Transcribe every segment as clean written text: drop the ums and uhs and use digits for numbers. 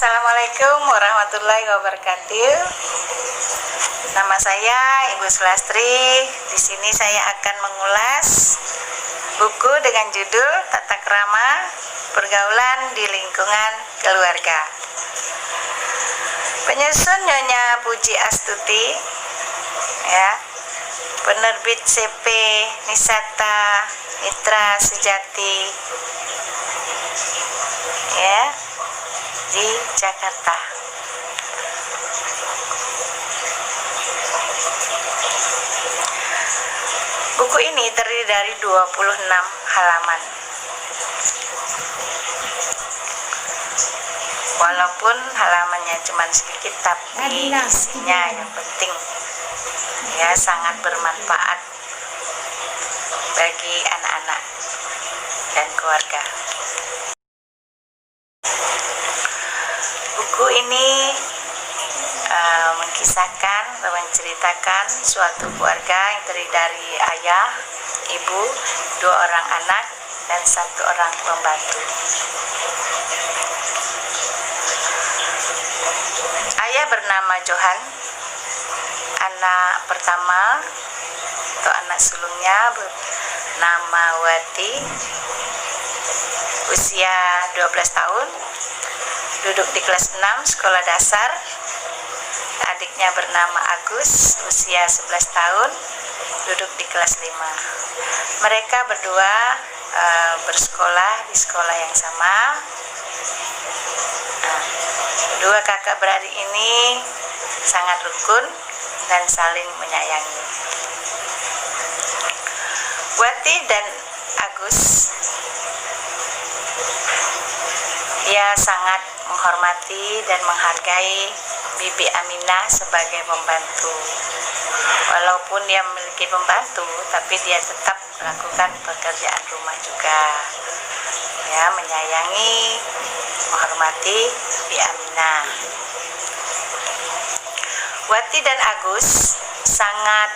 Assalamualaikum warahmatullahi wabarakatuh. Nama saya Ibu Sulastri. Di sini saya akan mengulas buku dengan judul Tata Krama Pergaulan di Lingkungan Keluarga. Penyusun Nyonya Puji Astuti, ya. Penerbit CP Nisata Mitra Sejati, ya, di Jakarta. Buku ini terdiri dari 26 halaman. Walaupun halamannya cuma sedikit, tapi isinya yang penting, ya, sangat bermanfaat bagi anak-anak dan keluarga. Buku ini mengisahkan atau menceritakan suatu keluarga yang terdiri dari ayah, ibu, 2 orang anak, dan 1 orang pembantu. Ayah bernama Johan, anak pertama atau anak sulungnya bernama Wati, usia 12 tahun, duduk di kelas 6 sekolah dasar. Adiknya bernama Agus, usia 11 tahun, duduk di kelas 5. Mereka berdua bersekolah di sekolah yang sama. Kedua kakak beradik ini sangat rukun dan saling menyayangi. Wati dan Agus, ia sangat menghormati dan menghargai Bibi Aminah sebagai pembantu. Walaupun dia memiliki pembantu, tapi dia tetap melakukan pekerjaan rumah juga, ya, menyayangi, menghormati Bibi Aminah. Wati dan Agus sangat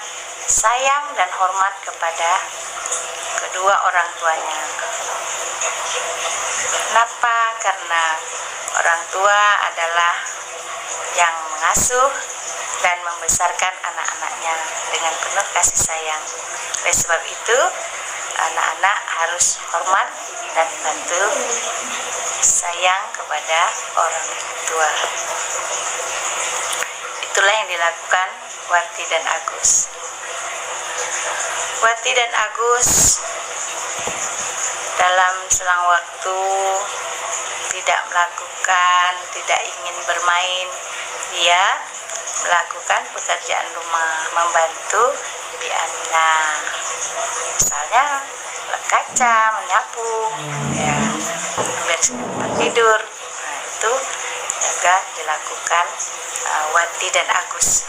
sayang dan hormat kepada kedua orang tuanya. Kenapa? Karena orang tua adalah yang mengasuh dan membesarkan anak-anaknya dengan penuh kasih sayang. Oleh sebab itu, anak-anak harus hormat dan bantu sayang kepada orang tua. Itulah yang dilakukan Wati dan Agus. Wati dan Agus dalam selang waktu tidak ingin bermain, dia melakukan pekerjaan rumah, membantu Bibi Aminah. Misalnya lap kaca, menyapu, ya, membersihkan tempat tidur. Nah, itu juga dilakukan Wati dan Agus.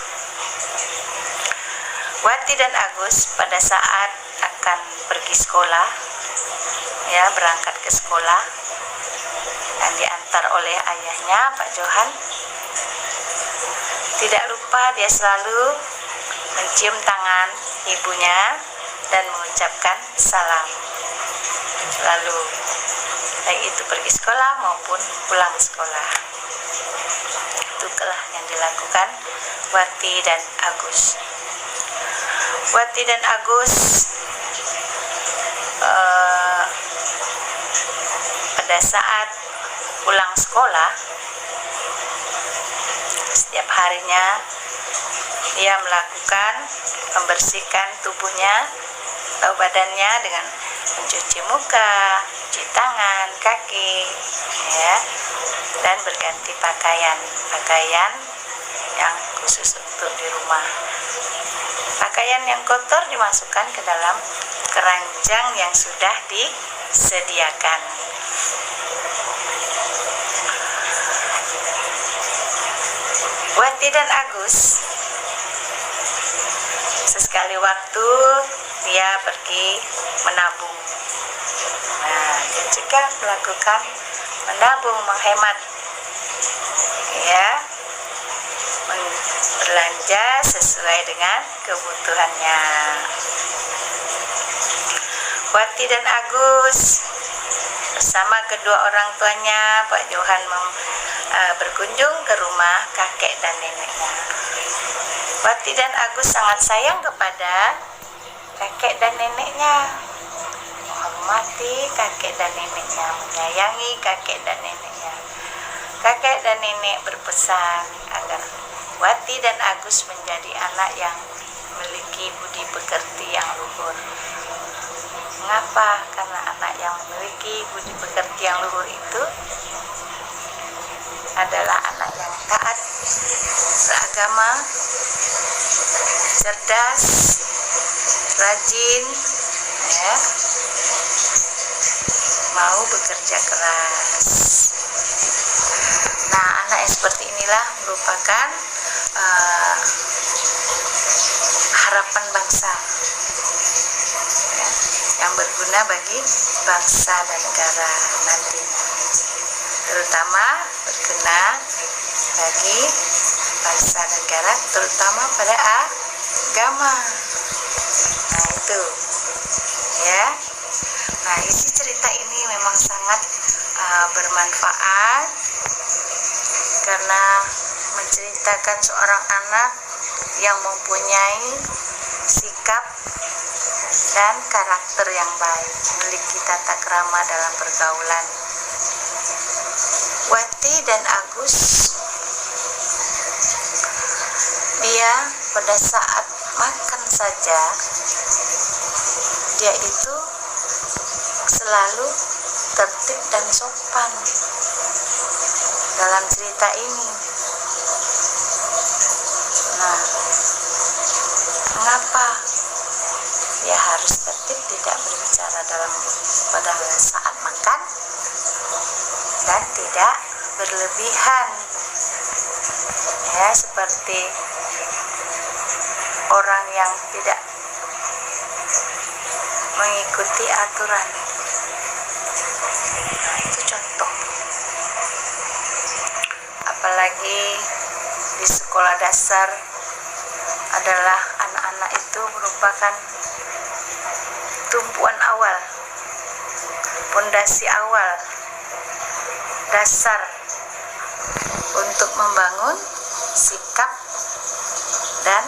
Wati dan Agus pada saat akan pergi sekolah, ya, berangkat ke sekolah dan diantar oleh ayahnya Pak Johan, tidak lupa dia selalu mencium tangan ibunya dan mengucapkan salam, lalu baik itu pergi sekolah maupun pulang sekolah. Itulah yang dilakukan Wati dan Agus. Wati dan Agus pada saat pulang sekolah, setiap harinya dia melakukan membersihkan tubuhnya atau badannya dengan mencuci muka, cuci tangan, kaki, ya, dan berganti pakaian yang khusus untuk di rumah. Pakaian yang kotor dimasukkan ke dalam keranjang yang sudah disediakan. Wati dan Agus sesekali waktu dia pergi menabung. Nah, dia juga melakukan menabung, menghemat, ya, belanja sesuai dengan kebutuhannya. Wati dan Agus bersama kedua orang tuanya, Pak Johan berkunjung ke rumah kakek dan neneknya. Wati dan Agus sangat sayang kepada kakek dan neneknya, menghormati kakek dan neneknya, menyayangi kakek dan neneknya. Kakek dan nenek berpesan agar Wati dan Agus menjadi anak yang memiliki budi pekerti yang luhur. Mengapa? Karena anak yang memiliki budi pekerti yang luhur itu adalah anak yang taat, beragama, cerdas, rajin, ya, mau bekerja keras. Nah, anak yang seperti inilah merupakan harapan bangsa, ya, yang berguna bagi bangsa dan negara nantinya, terutama berguna bagi bangsa dan negara, terutama pada agama. Nah, itu ya. Nah, isi cerita ini memang sangat bermanfaat karena menceritakan seorang anak yang mempunyai sikap dan karakter yang baik, memiliki tata krama dalam pergaulan. Wati dan Agus, dia pada saat makan saja, dia itu selalu tertib dan sopan dalam cerita ini. Nah, mengapa dia harus tertib, tidak berbicara pada saat makan dan tidak berlebihan, ya, seperti orang yang tidak mengikuti aturan. Nah, itu contoh. Apalagi di sekolah dasar adalah anak-anak itu merupakan tumpuan awal, pondasi awal, dasar untuk membangun sikap dan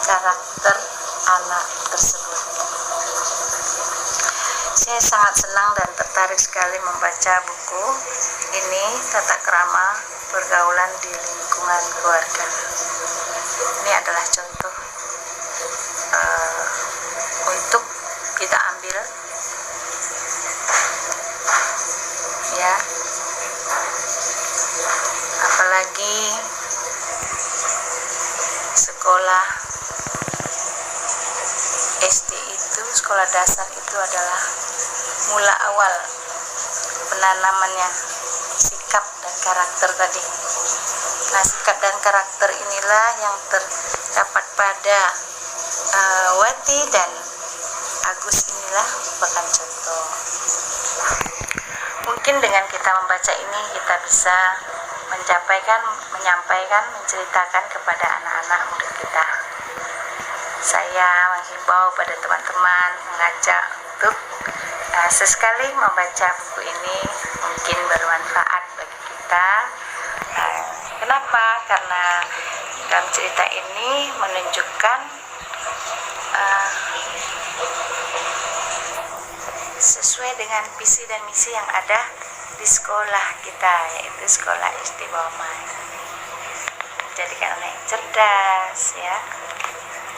karakter anak tersebut. Saya sangat senang dan tertarik sekali membaca buku ini, Tata Krama Pergaulan di Lingkungan Keluarga. Ini adalah contoh untuk kita ambil, ya. Apalagi sekolah SD itu, sekolah dasar itu adalah mula awal penanamannya sikap dan karakter tadi. Nah, sikap dan karakter inilah yang terdapat pada Wati dan Agus, inilah merupakan contoh. Mungkin dengan kita membaca ini kita bisa menceritakan kepada anak-anak murid kita. Saya menghimbau pada teman-teman, mengajak untuk sesekali membaca buku ini, mungkin bermanfaat bagi kita. Kenapa? Karena dalam cerita ini menunjukkan sesuai dengan visi dan misi yang ada di sekolah kita, yaitu sekolah SD Bawamai. Menjadikan anak yang cerdas, ya,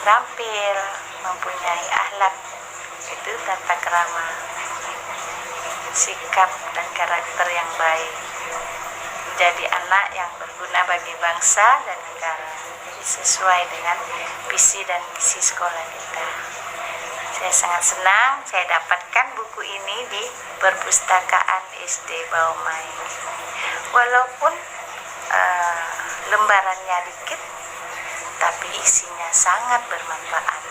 terampil, mempunyai akhlak, itu tata krama, sikap dan karakter yang baik, menjadi anak yang berguna bagi bangsa dan negara. Jadi sesuai dengan visi dan misi sekolah kita. Saya sangat senang saya dapatkan buku ini di perpustakaan SD Bawamai. Walaupun lembarannya dikit, tapi isinya sangat bermanfaat.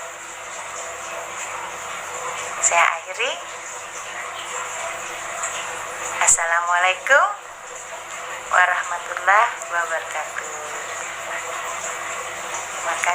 Saya akhiri. Assalamualaikum warahmatullahi wabarakatuh. Terima kasih.